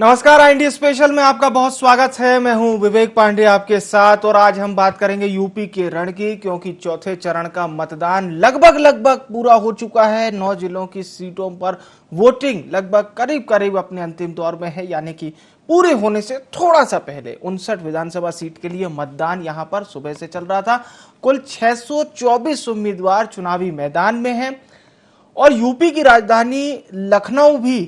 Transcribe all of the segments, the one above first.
नमस्कार, India special में आपका बहुत स्वागत है। मैं हूं विवेक पांडे आपके साथ और आज हम बात करेंगे यूपी के रण की, क्योंकि चौथे चरण का मतदान लगभग पूरा हो चुका है। 9 जिलों की सीटों पर वोटिंग लगभग करीब अपने अंतिम दौर में है, यानी कि पूरे होने से थोड़ा सा पहले 59 विधानसभा सीट के लिए मतदान यहां पर सुबह से चल रहा था। कुल 624 उम्मीदवार चुनावी मैदान में हैं और यूपी की राजधानी लखनऊ भी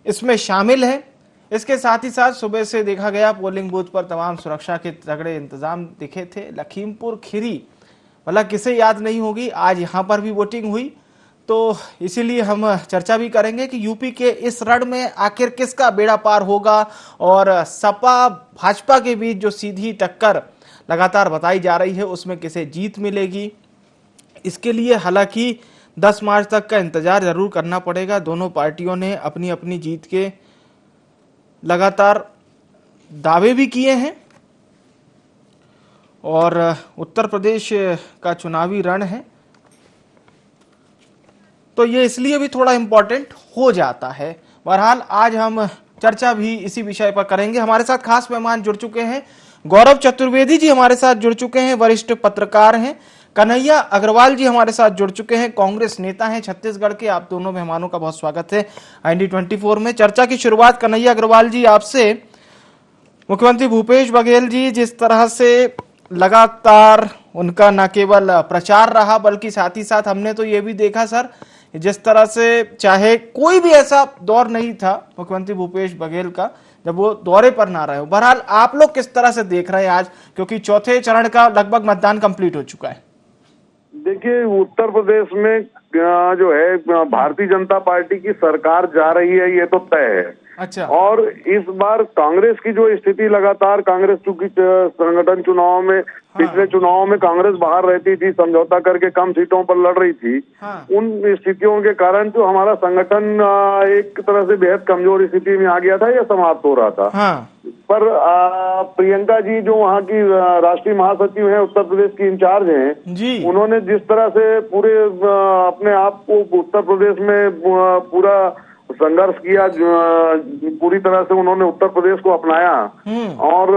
इसमें शामिल है। इसके साथ ही साथ सुबह से देखा गया पोलिंग बूथ पर तमाम सुरक्षा के तगड़े इंतजाम दिखे थे। लखीमपुर खीरी मतलब किसे याद नहीं होगी, आज यहां पर भी वोटिंग हुई, तो इसीलिए हम चर्चा भी करेंगे कि यूपी के इस रण में आखिर किसका बेड़ा पार होगा और सपा भाजपा के बीच जो सीधी टक्कर लगातार बताई जा रही है उसमें किसे जीत मिलेगी। इसके लिए हालांकि 10 मार्च तक का इंतजार जरूर करना पड़ेगा। दोनों पार्टियों ने अपनी अपनी जीत के लगातार दावे भी किए हैं और उत्तर प्रदेश का चुनावी रण है तो ये इसलिए भी थोड़ा इंपॉर्टेंट हो जाता है। बहरहाल आज हम चर्चा भी इसी विषय पर करेंगे। हमारे साथ खास मेहमान जुड़ चुके हैं। गौरव चतुर्वेदी जी हमारे साथ जुड़ चुके हैं, वरिष्ठ पत्रकार हैं। कन्हैया अग्रवाल जी हमारे साथ जुड़ चुके हैं, कांग्रेस नेता हैं छत्तीसगढ़ के। आप दोनों मेहमानों का बहुत स्वागत है IND24 में। चर्चा की शुरुआत कन्हैया अग्रवाल जी आपसे। मुख्यमंत्री भूपेश बघेल जी जिस तरह से लगातार उनका न केवल प्रचार रहा बल्कि साथ ही साथ हमने तो ये भी देखा सर, जिस तरह से चाहे कोई भी ऐसा दौर नहीं था मुख्यमंत्री भूपेश बघेल का जब वो दौरे पर ना रहे हो। बहरहाल आप लोग किस तरह से देख रहे हैं आज, क्योंकि चौथे चरण का लगभग मतदान कंप्लीट हो चुका है? देखिए, उत्तर प्रदेश में जो है भारतीय जनता पार्टी की सरकार जा रही है, ये तो तय है। अच्छा। और इस बार कांग्रेस की जो स्थिति लगातार, कांग्रेस चूंकि संगठन चुनाव में पिछले चुनाव में कांग्रेस बाहर रहती थी, समझौता करके कम सीटों पर लड़ रही थी। उन स्थितियों के कारण जो हमारा संगठन एक तरह से बेहद कमजोर स्थिति में आ गया था या समाप्त हो रहा था। पर प्रियंका जी जो वहाँ की राष्ट्रीय महासचिव हैं, उत्तर प्रदेश की इंचार्ज हैं, उन्होंने जिस तरह से पूरे अपने आप को उत्तर प्रदेश में पूरा संघर्ष किया, पूरी तरह से उन्होंने उत्तर प्रदेश को अपनाया और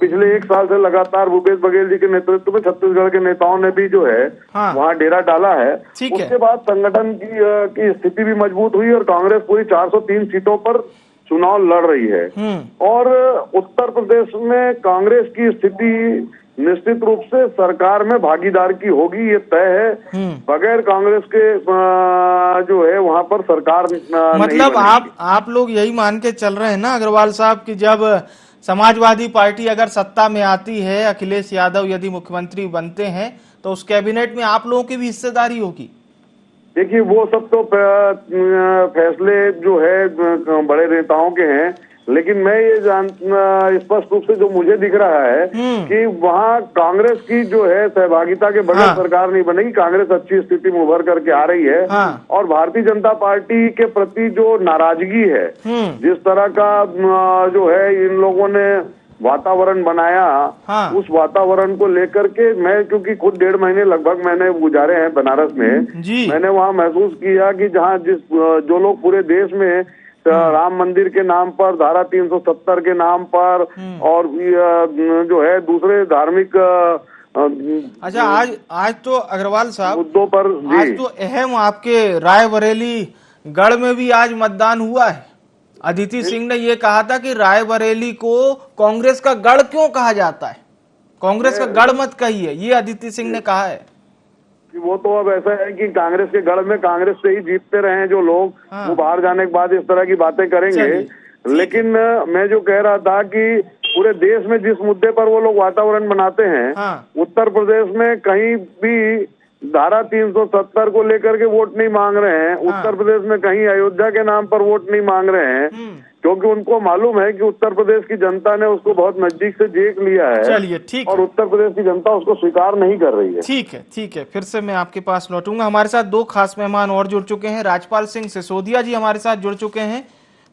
पिछले 1 साल से लगातार भूपेश बघेल जी के नेतृत्व में छत्तीसगढ़ के नेताओं ने भी जो है वहाँ डेरा डाला है। उसके बाद संगठन की स्थिति भी मजबूत हुई और कांग्रेस पूरी 403 सीटों पर चुनाव लड़ रही है। और उत्तर प्रदेश में कांग्रेस की स्थिति निश्चित रूप से सरकार में भागीदार की होगी, ये तय है। बगैर कांग्रेस के जो है वहां पर सरकार मतलब आप लोग यही मान के चल रहे हैं ना अग्रवाल साहब कि जब समाजवादी पार्टी अगर सत्ता में आती है, अखिलेश यादव यदि मुख्यमंत्री बनते हैं तो उस कैबिनेट में आप लोगों की भी हिस्सेदारी होगी? देखिए, वो सब तो फैसले जो है बड़े नेताओं के हैं, लेकिन मैं ये स्पष्ट रूप से जो मुझे दिख रहा है कि वहाँ कांग्रेस की जो है सहभागिता के बगैर सरकार नहीं बनेगी। कांग्रेस अच्छी स्थिति में उभर करके आ रही है और भारतीय जनता पार्टी के प्रति जो नाराजगी है, जिस तरह का जो है इन लोगों ने वातावरण बनाया, उस वातावरण को लेकर के मैं क्योंकि खुद 1.5 महीने लगभग मैंने गुजारे हैं बनारस में, मैंने वहाँ महसूस किया कि जहाँ जो लोग पूरे देश में राम मंदिर के नाम पर, धारा 370 के नाम पर और जो है दूसरे धार्मिक अच्छा आज तो अग्रवाल साहब मुद्दों पर आज तो अहम आपके रायबरेली गढ़ में भी आज मतदान हुआ है। अदिति सिंह ने ये कहा था कि रायबरेली को कांग्रेस का गढ़ क्यों कहा जाता है, कांग्रेस का गढ़ मत कहिए, ये अदिति सिंह ने कहा है। वो तो अब ऐसा है कि कांग्रेस के गढ़ में कांग्रेस से ही जीतते रहे हैं जो लोग, वो बाहर जाने के बाद इस तरह की बातें करेंगे। लेकिन मैं जो कह रहा था कि पूरे देश में जिस मुद्दे पर वो लोग वातावरण बनाते हैं, उत्तर प्रदेश में कहीं भी धारा 370 को लेकर के वोट नहीं मांग रहे हैं। उत्तर प्रदेश में कहीं अयोध्या के नाम पर वोट नहीं मांग रहे हैं, क्योंकि उनको मालूम है कि उत्तर प्रदेश की जनता ने उसको बहुत नजदीक से देख लिया है। चलिए ठीक है। और उत्तर प्रदेश की जनता उसको स्वीकार नहीं कर रही है। ठीक है, फिर से मैं आपके पास लौटूंगा। हमारे साथ 2 खास मेहमान और जुड़ चुके हैं। राजपाल सिंह सिसोदिया जी हमारे साथ जुड़ चुके हैं,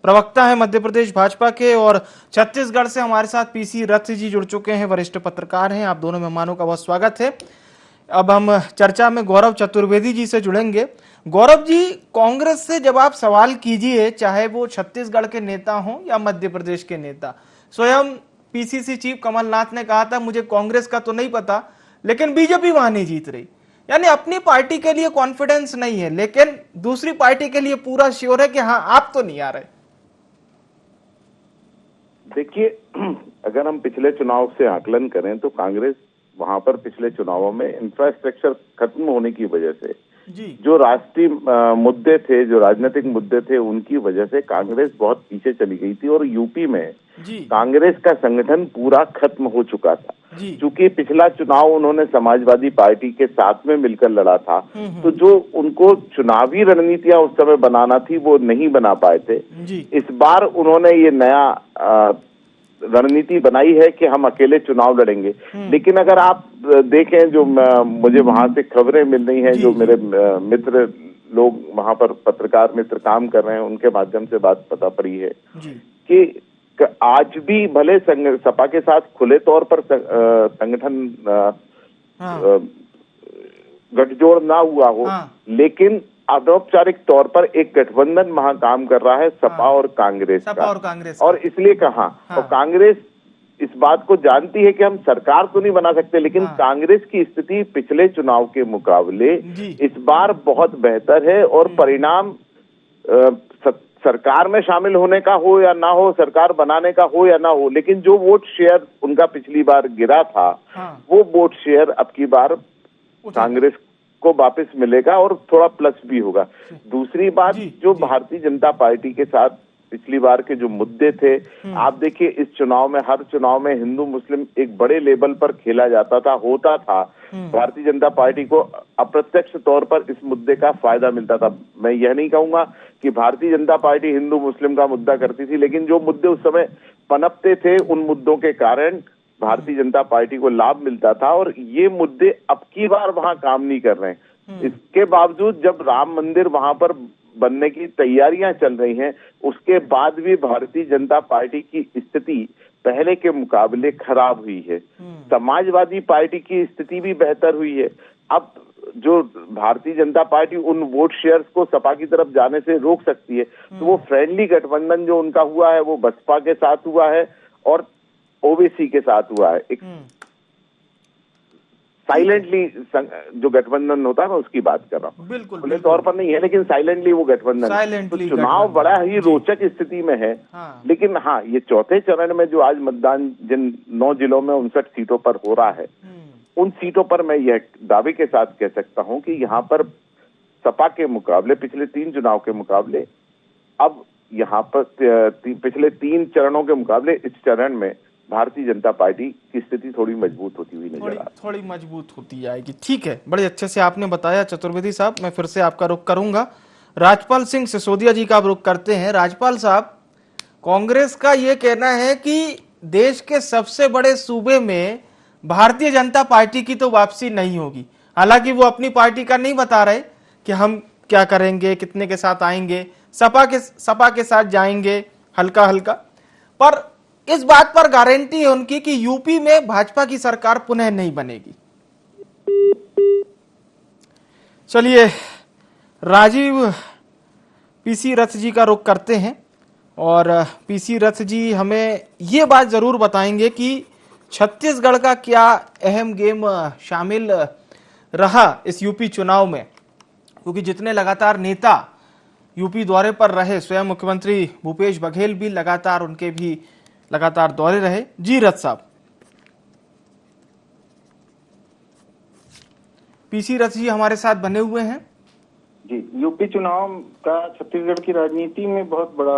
प्रवक्ता है मध्य प्रदेश भाजपा के, और छत्तीसगढ़ से हमारे साथ PC रथ जी जुड़ चुके हैं, वरिष्ठ पत्रकार हैं। आप दोनों मेहमानों का बहुत स्वागत है। अब हम चर्चा में गौरव चतुर्वेदी जी से जुड़ेंगे। गौरव जी, कांग्रेस से जब आप सवाल कीजिए, चाहे वो छत्तीसगढ़ के नेता हों या मध्य प्रदेश के नेता, स्वयं पीसीसी चीफ कमलनाथ ने कहा था मुझे कांग्रेस का तो नहीं पता, लेकिन बीजेपी वहां नहीं जीत रही। यानी अपनी पार्टी के लिए कॉन्फिडेंस नहीं है, लेकिन दूसरी पार्टी के लिए पूरा श्योर है कि हाँ आप तो नहीं आ रहे। देखिए, अगर हम पिछले चुनाव से आकलन करें तो कांग्रेस वहां पर पिछले चुनावों में इंफ्रास्ट्रक्चर खत्म होने की वजह से जी। जो राष्ट्रीय मुद्दे थे, जो राजनीतिक मुद्दे थे, उनकी वजह से कांग्रेस बहुत पीछे चली गई थी और यूपी में जी। कांग्रेस का संगठन पूरा खत्म हो चुका था। क्योंकि पिछला चुनाव उन्होंने समाजवादी पार्टी के साथ में मिलकर लड़ा था, तो जो उनको चुनावी रणनीतियां उस समय बनाना थी वो नहीं बना पाए थे। इस बार उन्होंने ये नया रणनीति बनाई है कि हम अकेले चुनाव लड़ेंगे। लेकिन अगर आप देखें, जो मुझे वहां से खबरें मिल रही हैं, जो मेरे मित्र लोग वहां पर पत्रकार मित्र काम कर रहे हैं, उनके माध्यम से बात पता पड़ी है कि आज भी भले सपा के साथ खुले तौर पर संगठन गठजोड़ ना हुआ हो, लेकिन अनौपचारिक तौर पर एक गठबंधन वहां काम कर रहा है, सपा और कांग्रेस का। और इसलिए कहा, और कांग्रेस इस बात को जानती है कि हम सरकार तो नहीं बना सकते, लेकिन कांग्रेस की स्थिति पिछले चुनाव के मुकाबले इस बार बहुत बेहतर है। और परिणाम सरकार में शामिल होने का हो या ना हो, सरकार बनाने का हो या ना हो, लेकिन जो वोट शेयर उनका पिछली बार गिरा था, वो वोट शेयर अब की बार कांग्रेस को वापस मिलेगा और थोड़ा प्लस भी होगा। दूसरी बात, जो भारतीय जनता पार्टी के साथ पिछली बार के जो मुद्दे थे, आप देखिए इस चुनाव में, हर चुनाव में हिंदू मुस्लिम एक बड़े लेवल पर खेला जाता था, होता था। भारतीय जनता पार्टी को अप्रत्यक्ष तौर पर इस मुद्दे का फायदा मिलता था। मैं यह नहीं कहूंगा कि भारतीय जनता पार्टी हिंदू मुस्लिम का मुद्दा करती थी, लेकिन जो मुद्दे उस समय पनपते थे, उन मुद्दों के कारण भारतीय जनता पार्टी को लाभ मिलता था। और ये मुद्दे अब की बार वहां काम नहीं कर रहे हैं। इसके बावजूद जब राम मंदिर वहां पर बनने की तैयारियां चल रही हैं, उसके बाद भी भारतीय जनता पार्टी की स्थिति पहले के मुकाबले खराब हुई है। समाजवादी पार्टी की स्थिति भी बेहतर हुई है। अब जो भारतीय जनता पार्टी उन वोट शेयर्स को सपा की तरफ जाने से रोक सकती है, तो वो फ्रेंडली गठबंधन जो उनका हुआ है, वो बसपा के साथ हुआ है और ओबीसी के साथ हुआ है। एक साइलेंटली जो गठबंधन होता है, मैं उसकी बात कर रहा हूँ। बिल्कुल, खुले तौर पर नहीं है, लेकिन साइलेंटली वो गठबंधन। तो चुनाव बड़ा ही रोचक स्थिति में है। लेकिन हाँ, ये चौथे चरण में जो आज मतदान जिन 9 जिलों में 59 सीटों पर हो रहा है, उन सीटों पर मैं यह दावे के साथ कह सकता हूं कि यहाँ पर सपा के मुकाबले, पिछले 3 चुनाव के मुकाबले, अब यहाँ पर पिछले 3 चरणों के मुकाबले इस चरण में भारतीय जनता पार्टी की स्थिति थोड़ी मजबूत होती हुई नजर आ रही, थोड़ी मजबूत होती जाएगी। ठीक है, बड़े अच्छे से आपने बताया चतुर्वेदी साहब। मैं फिर से आपका रुख करूंगा, राजपाल सिंह सिसोदिया जी का आप रुख करते हैं। राजपाल साहब, कांग्रेस का ये कहना है कि देश के सबसे बड़े सूबे में भारतीय जनता पार्टी की तो वापसी नहीं होगी। हालांकि वो अपनी पार्टी का नहीं बता रहे कि हम क्या करेंगे, कितने के साथ आएंगे, सपा के साथ जाएंगे हल्का हल्का, पर इस बात पर गारंटी है उनकी कि यूपी में भाजपा की सरकार पुनः नहीं बनेगी। चलिए, राजीव पीसी रथ जी का रुख करते हैं और पीसी रथ जी हमें ये बात जरूर बताएंगे कि छत्तीसगढ़ का क्या अहम गेम शामिल रहा इस यूपी चुनाव में, क्योंकि जितने लगातार नेता यूपी दौरे पर रहे, स्वयं मुख्यमंत्री भूपेश बघेल भी लगातार, उनके भी लगातार दौरे रहे। जी रथ साहब। पीसी रथ जी हमारे साथ बने हुए हैं। जी, यूपी चुनाव का छत्तीसगढ़ की राजनीति में बहुत बड़ा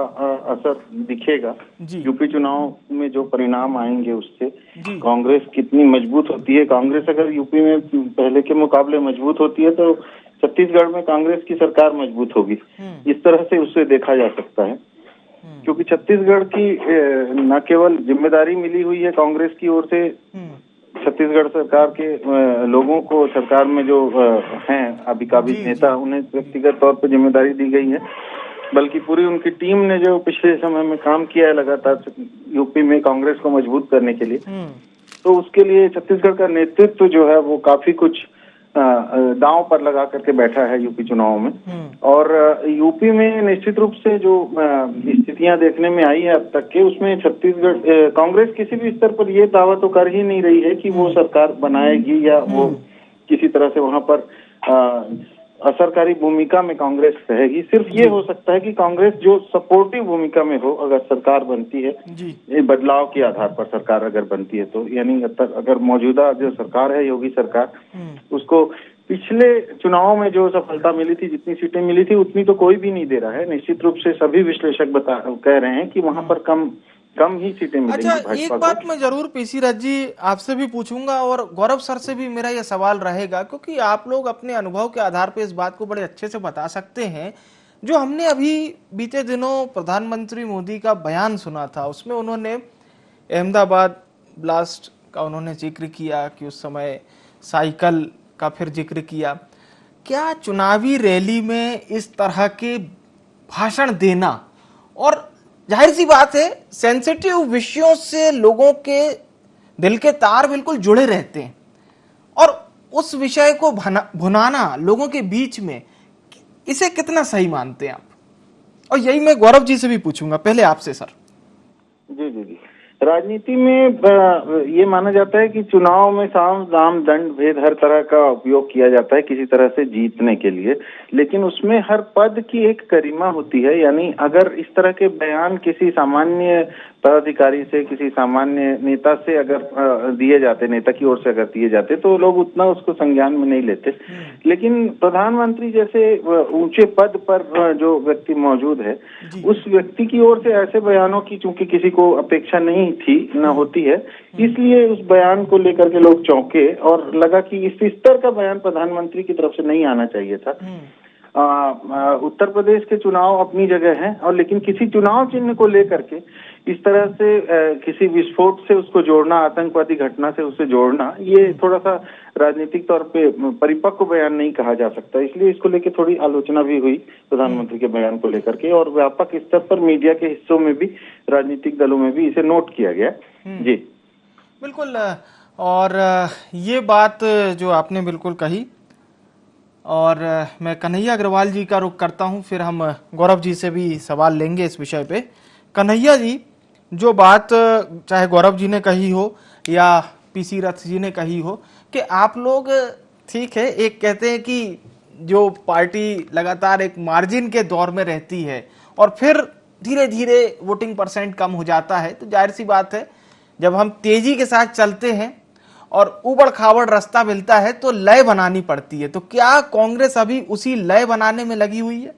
असर दिखेगा। यूपी चुनाव में जो परिणाम आएंगे उससे कांग्रेस कितनी मजबूत होती है। कांग्रेस अगर यूपी में पहले के मुकाबले मजबूत होती है तो छत्तीसगढ़ में कांग्रेस की सरकार मजबूत होगी। इस तरह से उससे देखा जा सकता है, क्योंकि छत्तीसगढ़ की न केवल जिम्मेदारी मिली हुई है कांग्रेस की ओर से, छत्तीसगढ़ सरकार के लोगों को, सरकार में जो हैं अभी काबिज नेता, उन्हें व्यक्तिगत तौर पर जिम्मेदारी दी गई है, बल्कि पूरी उनकी टीम ने जो पिछले समय में काम किया है लगातार यूपी में कांग्रेस को मजबूत करने के लिए, तो उसके लिए छत्तीसगढ़ का नेतृत्व जो है वो काफी कुछ दांव पर लगा करके बैठा है यूपी चुनाव में। और यूपी में निश्चित रूप से जो स्थितियां देखने में आई है अब तक के, उसमें छत्तीसगढ़ कांग्रेस किसी भी स्तर पर ये दावा तो कर ही नहीं रही है कि वो सरकार बनाएगी या वो किसी तरह से वहां पर असरकारी भूमिका में कांग्रेस रहेगी। सिर्फ ये हो सकता है कि कांग्रेस जो सपोर्टिव भूमिका में हो अगर सरकार बनती है, ये बदलाव के आधार पर सरकार अगर बनती है तो, यानी अगर मौजूदा जो सरकार है योगी सरकार, उसको पिछले चुनाव में जो सफलता मिली थी, जितनी सीटें मिली थी उतनी तो कोई भी नहीं दे रहा है। निश्चित रूप से सभी विश्लेषक कह रहे हैं कि वहां पर कम ही सीटें मिलेंगी। अच्छा, एक बात मैं जरूर पीसी रथ जी आपसे भी पूछूंगा और गौरव सर से भी मेरा यह सवाल रहेगा, क्योंकि आप लोग अपने अनुभव के आधार पर इस बात को बड़े अच्छे से बता सकते हैं। जो हमने अभी बीते दिनों प्रधानमंत्री मोदी का बयान सुना था, उसमें उन्होंने अहमदाबाद ब्लास्ट का उन्होंने जिक्र किया कि उस समय साइकिल का फिर जिक्र किया। क्या चुनावी रैली में इस तरह के भाषण देना, और जाहिर सी बात है सेंसिटिव विषयों से लोगों के दिल के तार बिल्कुल जुड़े रहते हैं, और उस विषय को भुनाना लोगों के बीच में, इसे कितना सही मानते हैं आप? और यही मैं गौरव जी से भी पूछूंगा, पहले आपसे सर। जी। राजनीति में ये माना जाता है कि चुनाव में साम दाम दंड भेद हर तरह का उपयोग किया जाता है किसी तरह से जीतने के लिए, लेकिन उसमें हर पद की एक गरिमा होती है। यानी अगर इस तरह के बयान किसी सामान्य पदाधिकारी से, किसी सामान्य नेता से अगर दिए जाते, नेता की ओर से अगर दिए जाते, तो लोग उतना उसको संज्ञान में नहीं लेते। लेकिन प्रधानमंत्री जैसे ऊंचे पद पर जो व्यक्ति मौजूद है, उस व्यक्ति की ओर से ऐसे बयानों की चूंकि किसी को अपेक्षा नहीं थी, न होती है, इसलिए उस बयान को लेकर के लोग चौंके और लगा कि इस स्तर का बयान प्रधानमंत्री की तरफ से नहीं आना चाहिए था। उत्तर प्रदेश के चुनाव अपनी जगह हैं, और लेकिन किसी चुनाव चिन्ह को लेकर के इस तरह से किसी विस्फोट से उसको जोड़ना, आतंकवादी घटना से उसे जोड़ना, ये थोड़ा सा राजनीतिक तौर पे परिपक्व बयान नहीं कहा जा सकता। इसलिए इसको लेकर थोड़ी आलोचना भी हुई प्रधानमंत्री के बयान को लेकर के, और व्यापक स्तर पर मीडिया के हिस्सों में भी, राजनीतिक दलों में भी इसे नोट किया गया। जी बिल्कुल। और ये बात जो आपने बिल्कुल कही, और मैं कन्हैया अग्रवाल जी का रुख करता हूं, फिर हम गौरव जी से भी सवाल लेंगे इस विषय पे। कन्हैया जी, जो बात चाहे गौरव जी ने कही हो या पीसी रथ जी ने कही हो, कि आप लोग ठीक है, एक कहते हैं कि जो पार्टी लगातार एक मार्जिन के दौर में रहती है और फिर धीरे धीरे वोटिंग परसेंट कम हो जाता है, तो जाहिर सी बात है जब हम तेजी के साथ चलते हैं और उबड़ खाबड़ रास्ता मिलता है तो लय बनानी पड़ती है। तो क्या कांग्रेस अभी उसी लय बनाने में लगी हुई है?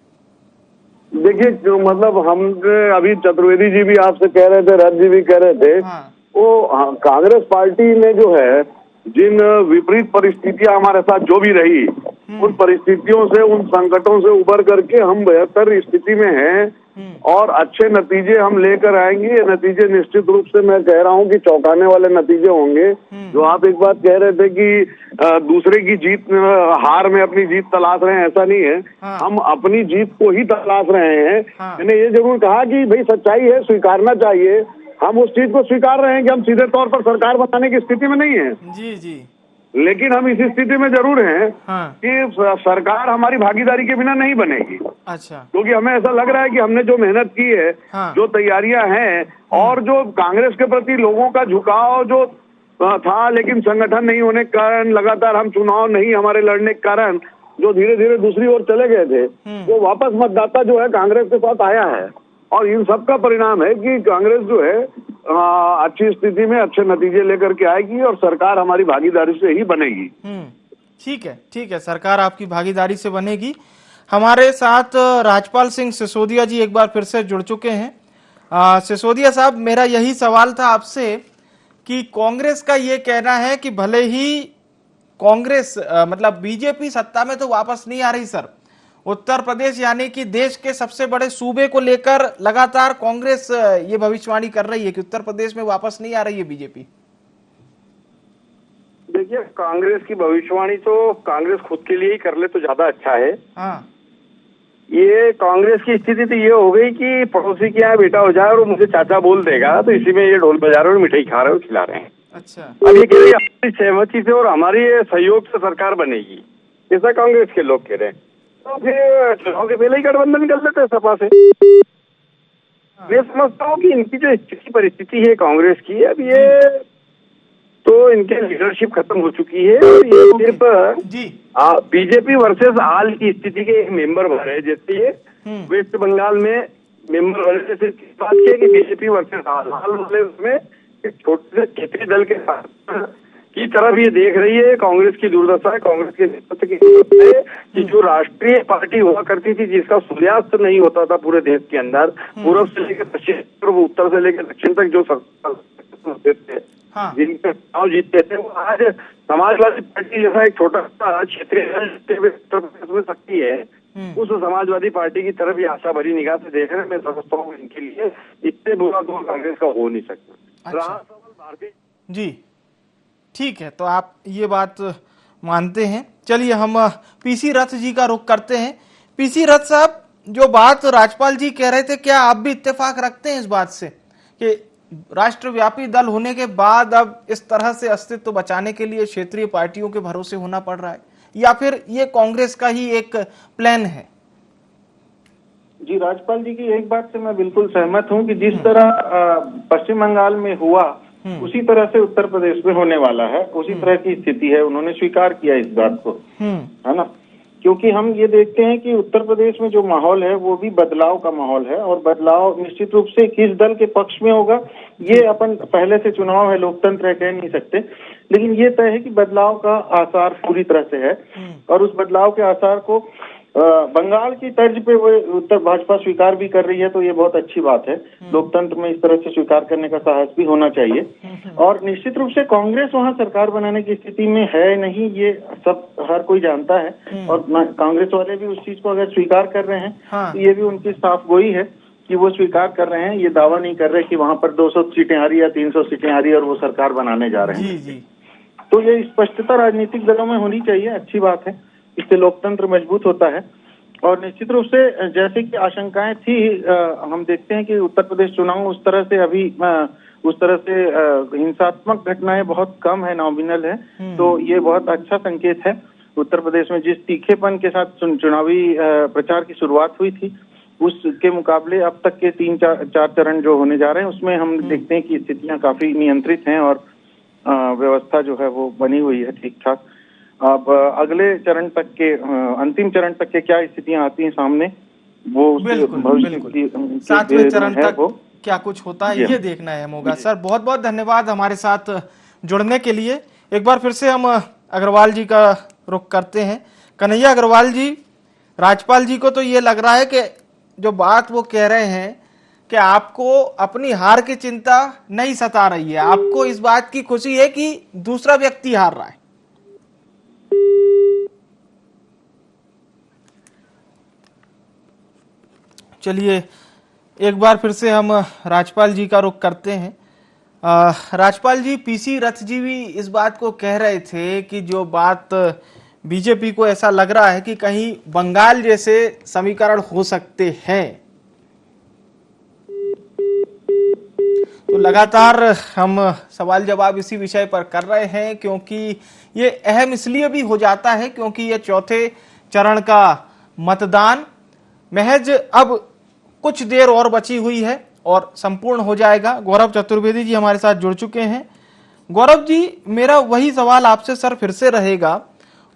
देखिए, जो मतलब हम अभी चतुर्वेदी जी भी आपसे कह रहे थे, रथ जी भी कह रहे थे, वो कांग्रेस पार्टी ने जो है जिन विपरीत परिस्थितियां हमारे साथ जो भी रही, उन परिस्थितियों से, उन संकटों से उबर करके हम बेहतर स्थिति में हैं और अच्छे नतीजे हम लेकर आएंगे। ये नतीजे निश्चित रूप से मैं कह रहा हूँ कि चौंकाने वाले नतीजे होंगे। जो आप एक बात कह रहे थे कि दूसरे की जीत, हार में अपनी जीत तलाश रहे हैं, ऐसा नहीं है। हम अपनी जीत को ही तलाश रहे हैं। मैंने ये जरूर कहा कि भाई सच्चाई है, स्वीकारना चाहिए। हम उस चीज को स्वीकार रहे हैं कि हम सीधे तौर पर सरकार बनाने की स्थिति में नहीं है। जी। लेकिन हम इस स्थिति में जरूर हैं कि सरकार हमारी भागीदारी के बिना नहीं बनेगी। अच्छा। क्योंकि हमें ऐसा लग रहा है कि हमने जो मेहनत की है, जो तैयारियां हैं, और जो कांग्रेस के प्रति लोगों का झुकाव जो था, लेकिन संगठन नहीं होने के कारण, लगातार हम चुनाव नहीं हमारे लड़ने के कारण जो धीरे धीरे दूसरी ओर चले गए थे, वो वापस मतदाता जो है कांग्रेस के साथ आया है। और इन सब का परिणाम है कि कांग्रेस जो है अच्छी स्थिति में अच्छे नतीजे लेकर के आएगी और सरकार हमारी भागीदारी से ही बनेगी। ठीक है, सरकार आपकी भागीदारी से बनेगी। हमारे साथ राजपाल सिंह सिसोदिया जी एक बार फिर से जुड़ चुके हैं। सिसोदिया साहब, मेरा यही सवाल था आपसे कि कांग्रेस का ये कहना है कि भले ही कांग्रेस मतलब बीजेपी सत्ता में तो वापस नहीं आ रही सर, उत्तर प्रदेश यानी कि देश के सबसे बड़े सूबे को लेकर लगातार कांग्रेस ये भविष्यवाणी कर रही है कि उत्तर प्रदेश में वापस नहीं आ रही है बीजेपी। देखिए, कांग्रेस की भविष्यवाणी तो कांग्रेस खुद के लिए ही कर ले तो ज्यादा अच्छा है। ये कांग्रेस की स्थिति तो ये हो गई कि पड़ोसी के यहाँ बेटा हो जाए और मुझे चाचा बोल देगा, तो इसी में ये ढोल बजा रहे हैं और मिठाई खा रहे हैं और खिला रहे हैं। अच्छा। अब ये कह रही है हमारी सहमति से और हमारी सहयोग से सरकार बनेगी, ऐसा कांग्रेस के लोग कह रहे हैं। तो फिर चुनाव के पहले ही गठबंधन कर लेते हैं सपा से। मैं समझता हूँ कि इनकी जो स्थिति परिस्थिति है कांग्रेस की, अब ये तो इनके लीडरशिप खत्म हो चुकी है और ये सिर्फ बीजेपी वर्सेस आल की स्थिति के एक मेंबर बने, जैसे ये वेस्ट बंगाल में मेंबर बने से सिर्फ इस बात की है कि बीजेपी वर्सेस आल वाले उसमें एक छोटे से क्षेत्रीय दल के साथ की तरफ ये देख रही है। कांग्रेस की दुर्दशा है, कांग्रेस के नेतृत्व की दुर्दशा है कि जो राष्ट्रीय पार्टी हुआ करती थी, जिसका सूर्यास्त नहीं होता था पूरे देश के अंदर, पूर्व से लेकर पश्चिम, उत्तर से लेकर दक्षिण तक जो होते थे, जिनके चुनाव जीतते थे, वो आज समाजवादी पार्टी जैसा एक छोटा सा क्षेत्रीय उत्तर प्रदेश में सकती है, उस समाजवादी पार्टी की तरफ ये आशा भरी निगाह से देख रहे हैं। मैं समझता हूँ इनके लिए इतने बुरा दौर कांग्रेस का हो नहीं सकता। अच्छा। रहा सवाल भारतीय जी, ठीक है, तो आप ये बात मानते हैं। चलिए हम पीसी रथ जी का रुख करते हैं। पीसी रथ साहब, जो बात राजपाल जी कह रहे थे, क्या आप भी इत्तेफाक रखते हैं इस बात से कि राष्ट्रव्यापी दल होने के बाद अब इस तरह से अस्तित्व बचाने के लिए क्षेत्रीय पार्टियों के भरोसे होना पड़ रहा है, या फिर ये कांग्रेस का ही एक प्लान है? जी, राज्यपाल जी की एक बात से मैं बिल्कुल सहमत हूं कि जिस तरह पश्चिम बंगाल में हुआ उसी तरह से उत्तर प्रदेश में होने वाला है, उसी तरह की स्थिति है। उन्होंने स्वीकार किया इस बात को, है ना, क्योंकि हम ये देखते हैं कि उत्तर प्रदेश में जो माहौल है वो भी बदलाव का माहौल है, और बदलाव निश्चित रूप से किस दल के पक्ष में होगा ये अपन पहले से चुनाव है, लोकतंत्र है, कह नहीं सकते, लेकिन ये तय है कि बदलाव का आसार पूरी तरह से है। और उस बदलाव के आसार को बंगाल की तर्ज पे वो उत्तर भाजपा स्वीकार भी कर रही है, तो ये बहुत अच्छी बात है। लोकतंत्र में इस तरह से स्वीकार करने का साहस भी होना चाहिए। और निश्चित रूप से कांग्रेस वहां सरकार बनाने की स्थिति में है नहीं, ये सब हर कोई जानता है, और कांग्रेस वाले भी उस चीज को अगर स्वीकार कर रहे हैं तो ये भी उनकी साफ गोई है कि वो स्वीकार कर रहे हैं। ये दावा नहीं कर रहे कि वहां पर 200 सीटें आ रही या 300 सीटें आ रही है और वो सरकार बनाने जा रहे हैं। जी। तो ये स्पष्टता राजनीतिक दलों में होनी चाहिए, अच्छी बात है, इससे लोकतंत्र मजबूत होता है। और निश्चित रूप से जैसे कि आशंकाएं थी, हम देखते हैं कि उत्तर प्रदेश चुनाव उस तरह से अभी उस तरह से हिंसात्मक घटनाएं बहुत कम है, नॉमिनल है, तो ये बहुत अच्छा संकेत है। उत्तर प्रदेश में जिस तीखेपन के साथ चुनावी प्रचार की शुरुआत हुई थी, उसके मुकाबले अब तक के 3-4 चरण जो होने जा रहे हैं उसमें हम देखते हैं कि स्थितियां काफी नियंत्रित हैं और व्यवस्था जो है वो बनी हुई है ठीक ठाक। अब अगले चरण तक के, अंतिम चरण तक के क्या स्थितियां आती हैं सामने, वो बिल्कुल 7वें चरण तक क्या कुछ होता है ये देखना है होगा। सर बहुत बहुत धन्यवाद हमारे साथ जुड़ने के लिए। एक बार फिर से हम अग्रवाल जी का रुख करते हैं। कन्हैया अग्रवाल जी, राजपाल जी को तो ये लग रहा है कि जो बात वो कह रहे हैं कि आपको अपनी हार की चिंता नहीं सता रही है, आपको इस बात की खुशी है कि दूसरा व्यक्ति हार रहा है। चलिए एक बार फिर से हम राजपाल जी का रुख करते हैं। राजपाल जी, पीसी रथ जी भी इस बात को कह रहे थे कि जो बात बीजेपी को ऐसा लग रहा है कि कहीं बंगाल जैसे समीकरण हो सकते हैं, तो लगातार हम सवाल जवाब इसी विषय पर कर रहे हैं, क्योंकि ये अहम इसलिए भी हो जाता है क्योंकि ये चौथे चरण का मतदान महज अब कुछ देर और बची हुई है और संपूर्ण हो जाएगा। गौरव चतुर्वेदी जी हमारे साथ जुड़ चुके हैं। गौरव जी, मेरा वही सवाल आपसे सर फिर से रहेगा,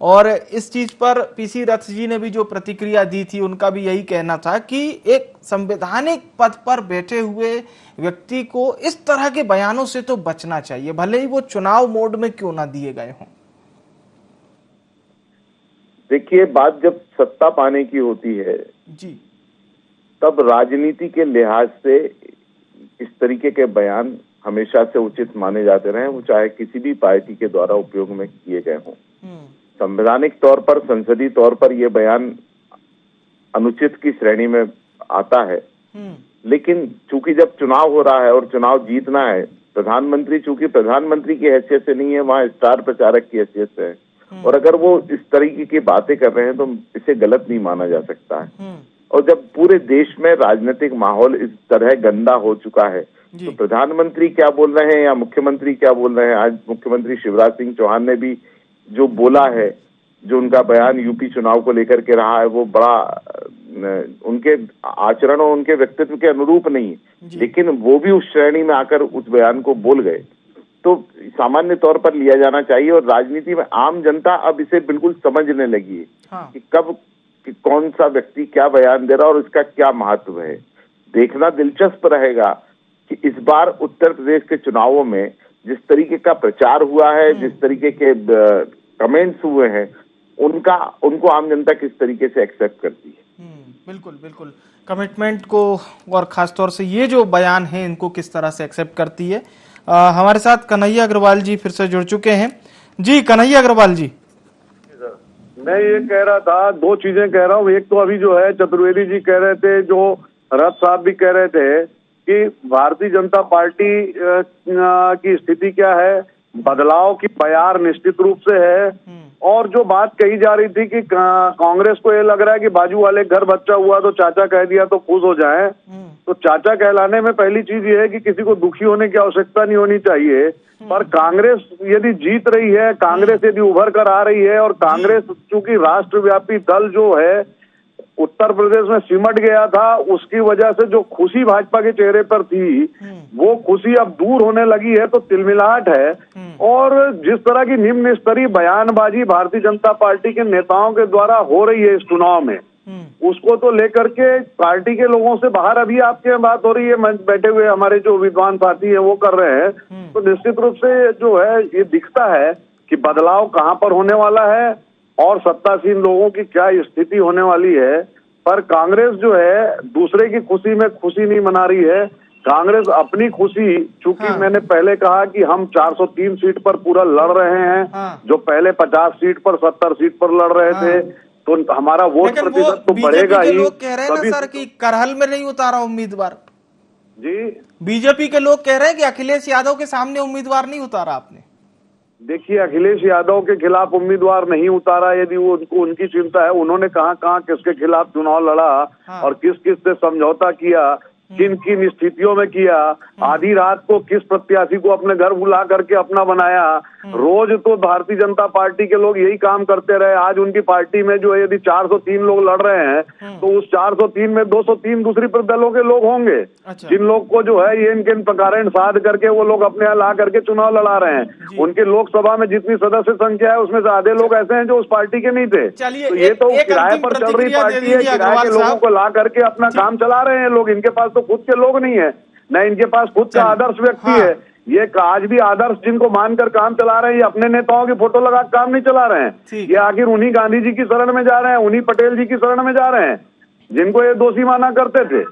और इस चीज पर पीसी रथ जी ने भी जो प्रतिक्रिया दी थी उनका भी यही कहना था कि एक संवैधानिक पद पर बैठे हुए व्यक्ति को इस तरह के बयानों से तो बचना चाहिए, भले ही वो चुनाव मोड में क्यों ना दिए गए हों। देखिए, बात जब सत्ता पाने की होती है जी, तब राजनीति के लिहाज से इस तरीके के बयान हमेशा से उचित माने जाते रहे, वो चाहे किसी भी पार्टी के द्वारा उपयोग में किए गए हों। संवैधानिक तौर पर, संसदीय तौर पर यह बयान अनुचित की श्रेणी में आता है, लेकिन चूंकि जब चुनाव हो रहा है और चुनाव जीतना है, प्रधानमंत्री चूंकि प्रधानमंत्री की हैसियत से नहीं है, वहां स्टार प्रचारक की हैसियत से है, और अगर वो इस तरीके की बातें कर रहे हैं तो इसे गलत नहीं माना जा सकता है। और जब पूरे देश में राजनीतिक माहौल इस तरह गंदा हो चुका है तो प्रधानमंत्री क्या बोल रहे हैं या मुख्यमंत्री क्या बोल रहे हैं? आज मुख्यमंत्री शिवराज सिंह चौहान ने भी जो बोला है, जो उनका बयान यूपी चुनाव को लेकर के रहा है, वो बड़ा उनके आचरण और उनके व्यक्तित्व के अनुरूप नहीं, लेकिन वो भी उस श्रेणी में आकर उस बयान को बोल गए, तो सामान्य तौर पर लिया जाना चाहिए। और राजनीति में आम जनता अब इसे बिल्कुल समझने लगी है कि कब कि कौन सा व्यक्ति क्या बयान दे रहा है और उसका क्या महत्व है। देखना दिलचस्प रहेगा कि इस बार उत्तर प्रदेश के चुनावों में जिस तरीके का प्रचार हुआ है, जिस तरीके के कमेंट्स हुए हैं, उनको आम जनता किस तरीके से एक्सेप्ट करती है। बिल्कुल बिल्कुल, कमिटमेंट को और खासतौर से ये जो बयान है इनको किस तरह से एक्सेप्ट करती है। हमारे साथ कन्हैया अग्रवाल जी फिर से जुड़ चुके हैं। जी कन्हैया अग्रवाल जी, मैं ये कह रहा था, दो चीजें कह रहा हूँ। एक तो अभी जो है चतुर्वेदी जी कह रहे थे, जो रथ साहब भी कह रहे थे कि भारतीय जनता पार्टी की स्थिति क्या है, बदलाव की बयार निश्चित रूप से है। और जो बात कही जा रही थी कि कांग्रेस को ये लग रहा है कि बाजू वाले घर बच्चा हुआ तो चाचा कह दिया तो खुश हो जाए, तो चाचा कहलाने में पहली चीज ये है कि किसी को दुखी होने की आवश्यकता नहीं होनी चाहिए। पर कांग्रेस यदि जीत रही है, कांग्रेस यदि उभर कर आ रही है, और कांग्रेस चूंकि राष्ट्रव्यापी दल जो है उत्तर प्रदेश में सिमट गया था, उसकी वजह से जो खुशी भाजपा के चेहरे पर थी वो खुशी अब दूर होने लगी है, तो तिलमिलाहट है। और जिस तरह की निम्न स्तरीय बयानबाजी भारतीय जनता पार्टी के नेताओं के द्वारा हो रही है इस चुनाव में, उसको तो लेकर के पार्टी के लोगों से बाहर अभी आपके बात हो रही है, बैठे हुए हमारे जो विद्वान साथी है वो कर रहे हैं, तो निश्चित रूप से जो है ये दिखता है कि बदलाव कहाँ पर होने वाला है और सत्तासीन लोगों की क्या स्थिति होने वाली है। पर कांग्रेस जो है दूसरे की खुशी में खुशी नहीं मना रही है। कांग्रेस अपनी खुशी, चूंकि मैंने पहले कहा कि हम 403 सीट पर पूरा लड़ रहे हैं, जो पहले 50 सीट पर 70 सीट पर लड़ रहे थे, तो हमारा वोट प्रतिशत तो बढ़ेगा ही। लोग कह रहे हैं ना सर कि करहल में नहीं उतारा उम्मीदवार। जी, बीजेपी के लोग कह रहे हैं कि अखिलेश यादव के सामने उम्मीदवार नहीं उतारा आपने। देखिए, अखिलेश यादव के खिलाफ उम्मीदवार नहीं उतारा, यदि वो उनकी चिंता है, उन्होंने कहाँ किसके खिलाफ चुनाव लड़ा और किस किस से समझौता किया, किन किन स्थितियों में किया, आधी रात को किस प्रत्याशी को अपने घर बुला करके अपना बनाया। रोज तो भारतीय जनता पार्टी के लोग यही काम करते रहे। आज उनकी पार्टी में जो है यदि 403 लोग लड़ रहे हैं, तो उस 403 में 203 दूसरी दलों के लोग होंगे, जिन लोग को जो है ये इनके प्रकार साध करके वो लोग अपने यहाँ ला करके चुनाव लड़ा रहे हैं। उनके लोकसभा में जितनी सदस्य संख्या है उसमें से आधे लोग ऐसे हैं जो उस पार्टी के नहीं थे। तो ये तो किराए पर चल रही पार्टी है, किराए के लोगों को ला करके अपना काम चला रहे हैं लोग। इनके पास तो खुद के लोग नहीं है, न इनके पास खुद का आदर्श व्यक्ति है। ये आज भी आदर्श जिनको मानकर काम चला रहे हैं, ये अपने नेताओं की फोटो लगा काम नहीं चला रहे हैं। ये आखिर उन्हीं गांधी जी की शरण में जा रहे हैं, उन्हीं पटेल जी की शरण में जा रहे हैं, जिनको ये दोषी माना करते थे।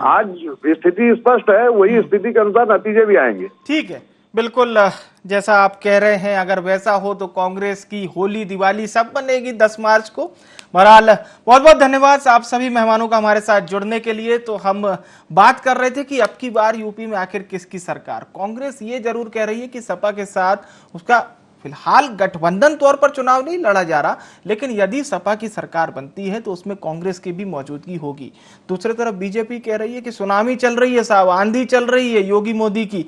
आज स्थिति स्पष्ट है, वही स्थिति के अनुसार नतीजे भी आएंगे। ठीक है, बिल्कुल जैसा आप कह रहे हैं, अगर वैसा हो तो कांग्रेस की होली दिवाली सब बनेगी 10 मार्च को। बहरहाल बहुत बहुत धन्यवाद आप सभी मेहमानों का हमारे साथ जुड़ने के लिए। तो हम बात कर रहे थे कि अब की बार यूपी में आखिर किसकी सरकार। कांग्रेस ये जरूर कह रही है कि सपा के साथ उसका फिलहाल गठबंधन तौर पर चुनाव नहीं लड़ा जा रहा, लेकिन यदि सपा की सरकार बनती है तो उसमें कांग्रेस की भी मौजूदगी होगी। दूसरी तरफ बीजेपी कह रही है कि सुनामी चल रही है साहब, आंधी चल रही है योगी मोदी की,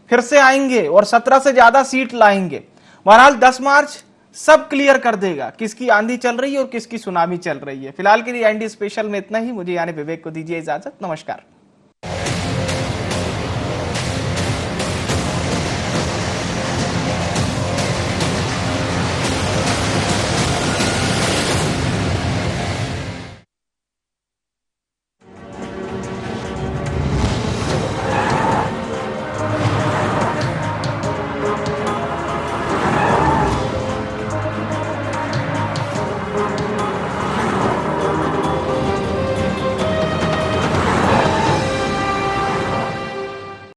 फिर से आएंगे और 17 से ज्यादा सीट लाएंगे। बहरहाल 10 मार्च सब क्लियर कर देगा किसकी आंधी चल रही है और किसकी सुनामी चल रही है। फिलहाल के लिए एनडी स्पेशल में इतना ही। मुझे यानी विवेक को दीजिए इजाजत। नमस्कार।